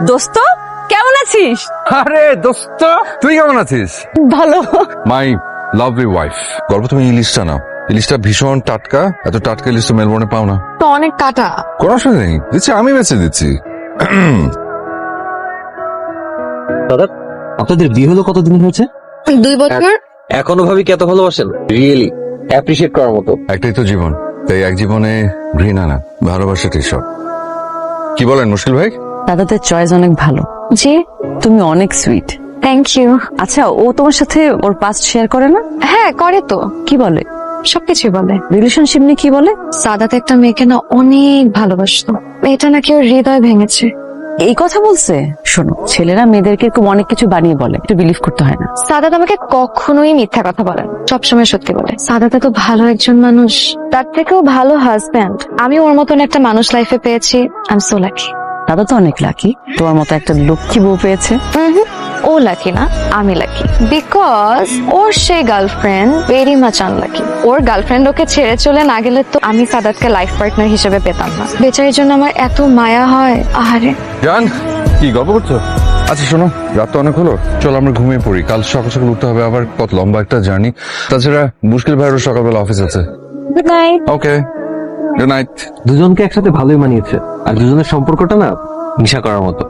দোস্ত কেমন আছিস? আরে দোস্ত, তুই কেমন আছিস? ভালো। My lovely wife. গল্প তুমি ইলিশটা নাও। ইলিশটা ভীষণ টাটকা, এত টাটকা ইলিশ তো মেলবোর্নে পাও না। তো অনেক কাটা। কোনো অসুবিধা নেই, দিচ্ছি, আমি বেঁচে দিচ্ছি। দাদা, আপনাদের বিয়ে হলো কতদিন হয়েছে? 2 বছর। এখনো ভাবি কি এত ভালোবাসেন? রিয়েলি অ্যাপ্রিশিয়েট করার মতো। একটাই তো জীবন, তাই এক জীবনে ঘৃণা না, ভালোবাসাটাই সব। কি বলেন মুশকিল ভাই? দাদাদের চয়েস অনেক ভালো। জি, তুমি অনেক সুইট। Thank you. আচ্ছা, ও তোমার সাথে ওর পাস্ট শেয়ার করে না? হ্যাঁ করে তো, কি বলে? সবকিছু বলে। রিলেশনশিপ নিয়ে কি বলে? সাদাত একটা মেয়েকে না অনেক ভালোবাসতো, মেয়েটা নাকি ওর হৃদয় ভেঙেছে। এই কথা বলছে? শোনো, ছেলেরা মেয়েদেরকে এরকম অনেক কিছু বানিয়ে বলে, একটু বিলিভ করতে হয় না। সাদাত আমাকে কখনোই মিথ্যা কথা বলে না, সবসময় সত্যি বলে। সাদাত তো ভালো একজন মানুষ, তার থেকেও ভালো হাজব্যান্ড আমি ওর মতন একটা মানুষ লাইফে পেয়েছি। I am so lucky. দাদা তো অনেক লাকি, তোমার মতো একটা লক্ষ্মী বউ পেয়েছে। ও লাকি না, আমি লাকি, বিকজ ওর সেই গার্লফ্রেন্ড ভেরি মাচ আনলাকি। ওর গার্লফ্রেন্ড ওকে ছেড়ে চলে না গেলে তো আমি সাদাতকে লাইফ পার্টনার হিসেবে পেতাম না। বেচারির জন্য আমার এত মায়া হয়। আহারে জান, কি গল্প করছো? আচ্ছা শোনো, রাত তো অনেক হলো, চলো আমরা ঘুমিয়ে পড়ি, কাল সকাল সকাল উঠতে হবে, আবার কত লম্বা একটা জার্নি। তাছাড়া মুশকিল ভাইয়েরও সকালবেলা অফিস আছে। Good night. Okay, good night. দুজনকে একসাথে ভালোই মানিয়েছে, আর দুজনের সম্পর্কটা না নেশা করার মতো।